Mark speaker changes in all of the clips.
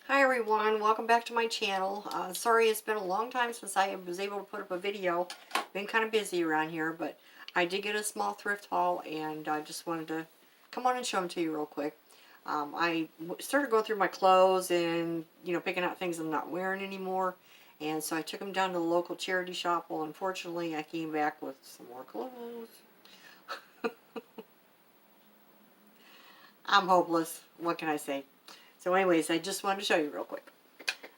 Speaker 1: Hi everyone, welcome back to my channel. Sorry it's been a long time since I was able to put up a video. Been kind of busy around here, but I did get a small thrift haul and I just wanted to come on and show them to you real quick. I started going through my clothes and, picking out things I'm not wearing anymore. And so I took them down to the local charity shop. Well, unfortunately, I came back with some more clothes. I'm hopeless. What can I say? So anyways, I just wanted to show you real quick.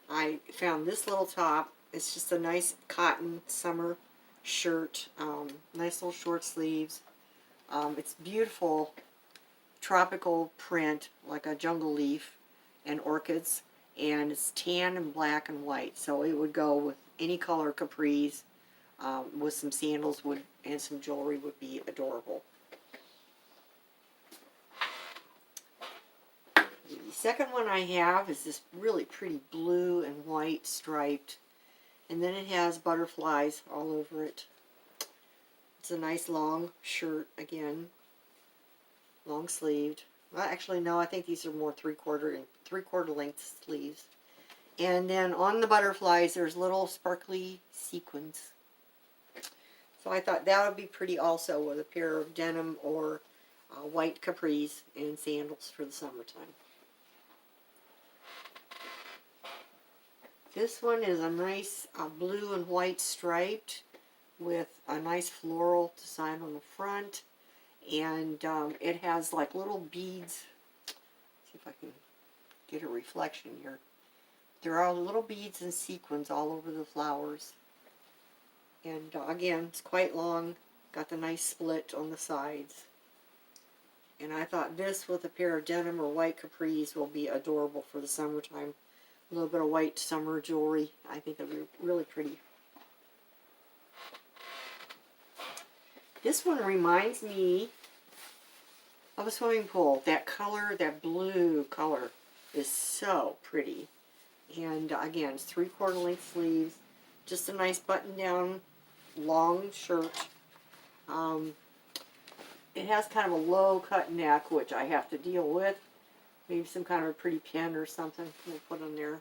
Speaker 1: I found this little top. It's just a nice cotton summer shirt. Nice little short sleeves. It's beautiful tropical print, like a jungle leaf and orchids. And it's tan and black and white. So it would go with any color capris. With some sandals and some jewelry would be adorable. The second one I have is this really pretty blue and white striped, and then it has butterflies all over it. It's a nice long shirt again, long sleeved. Well, actually no, I think these are more three-quarter length sleeves. And then on the butterflies there's little sparkly sequins. So I thought that would be pretty also with a pair of denim or white capris and sandals for the summertime. This one is a nice blue and white striped with a nice floral design on the front, and it has like little beads. Let's see if I can get a reflection here. There are little beads and sequins all over the flowers, and again, it's quite long, got the nice split on the sides. And I thought this with a pair of denim or white capris will be adorable for the summertime. A little bit of white summer jewelry. I think it'll be really pretty. This one reminds me of a swimming pool. That color, that blue color, is so pretty. And again, it's three-quarter length sleeves. Just a nice button-down long shirt. It has kind of a low cut neck, which I have to deal with. Maybe some kind of a pretty pin or something we'll put on there.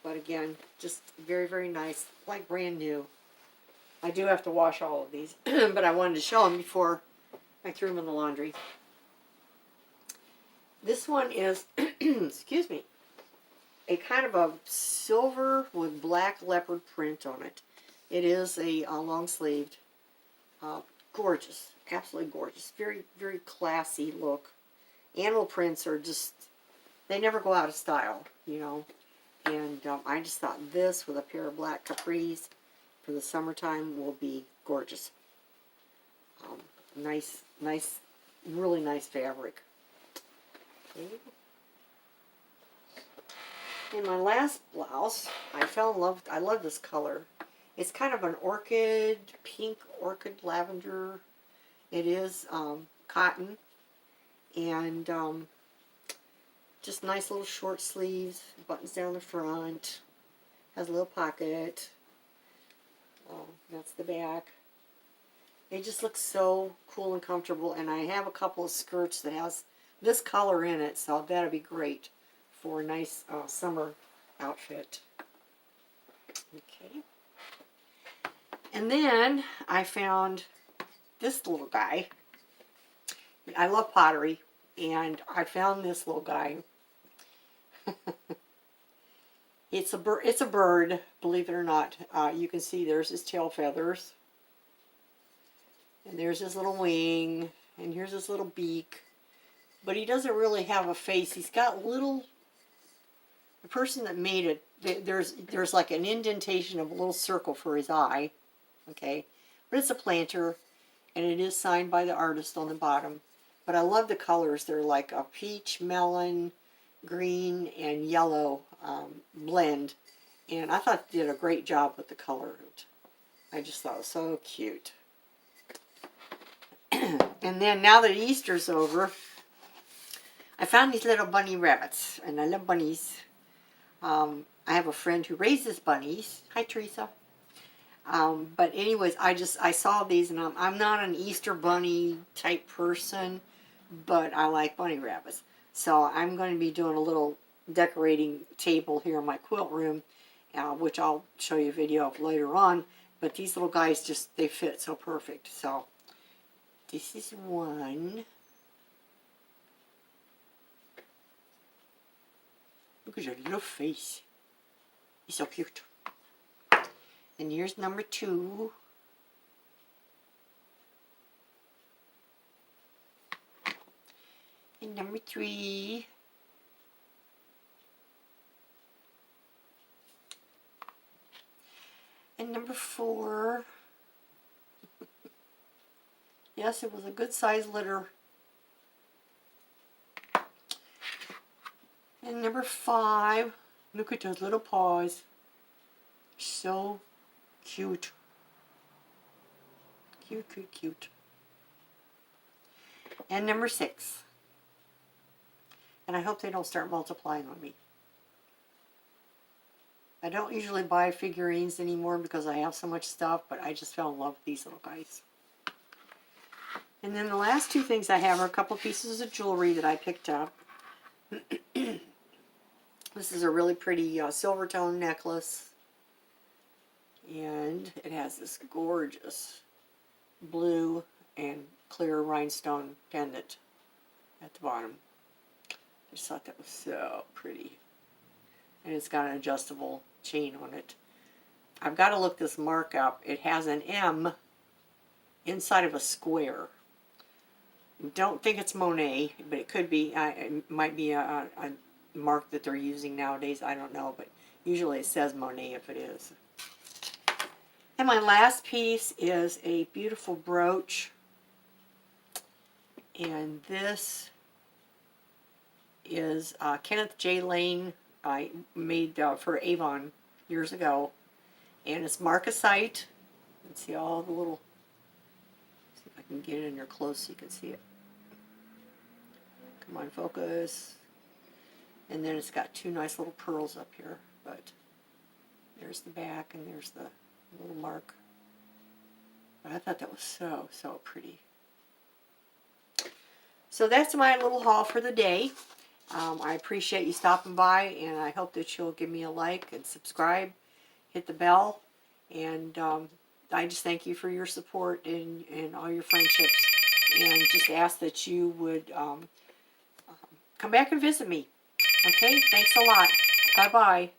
Speaker 1: But again, just very, very nice. Like brand new. I do have to wash all of these. But I wanted to show them before I threw them in the laundry. This one is, excuse me, a kind of a silver with black leopard print on it. It is a long-sleeved. Gorgeous. Absolutely gorgeous. Very, very classy look. Animal prints are just, they never go out of style, And I just thought this with a pair of black capris for the summertime will be gorgeous. Nice, really nice fabric. Okay. In my last blouse, I fell in love, I love this color. It's kind of an orchid, pink orchid lavender. It is cotton. And just nice little short sleeves, buttons down the front, has a little pocket. That's the back. It just looks so cool and comfortable, and I have a couple of skirts that has this color in it, so that'll be great for a nice summer outfit. Okay. And then I found this little guy. I love pottery, and I found this little guy. It's a bird, believe it or not. You can see there's his tail feathers, and there's his little wing, and here's his little beak. But he doesn't really have a face. He's got little. The person that made it, there's like an indentation of a little circle for his eye. Okay, but it's a planter, and it is signed by the artist on the bottom. But I love the colors. They're like a peach, melon, green, and yellow blend. And I thought they did a great job with the color. I just thought it was so cute. And then now that Easter's over, I found these little bunny rabbits. And I love bunnies. I have a friend who raises bunnies. Hi, Teresa. But anyways, I saw these, and I'm not an Easter bunny type person, but I like bunny rabbits. So I'm going to be doing a little decorating table here in my quilt room, which I'll show you a video of later on. But these little guys just, they fit so perfect. So this is one. Look at your little face. He's so cute. And here's number 2. And number 3. And number 4. Yes, it was a good size litter. And number 5. Look at those little paws. So cute. Cute, cute, cute. And number 6. And I hope they don't start multiplying on me. I don't usually buy figurines anymore because I have so much stuff, but I just fell in love with these little guys. And then the last 2 things I have are a couple pieces of jewelry that I picked up. This is a really pretty silver tone necklace. And it has this gorgeous blue and clear rhinestone pendant at the bottom. I just thought that was so pretty. And it's got an adjustable chain on it. I've got to look this mark up. It has an M inside of a square. Don't think it's Monet, but it could be. It might be a mark that they're using nowadays. I don't know, but usually it says Monet if it is. And my last piece is a beautiful brooch. And this is Kenneth J. Lane. I made for Avon years ago. And it's marcasite. You can see all the little... See if I can get it in there close so you can see it. Come on, focus. And then it's got 2 nice little pearls up here. But there's the back and there's the little mark. But I thought that was so, so pretty. So that's my little haul for the day. I appreciate you stopping by, and I hope that you'll give me a like and subscribe, hit the bell, and I just thank you for your support and all your friendships, and just ask that you would come back and visit me. Okay, thanks a lot. Bye-bye.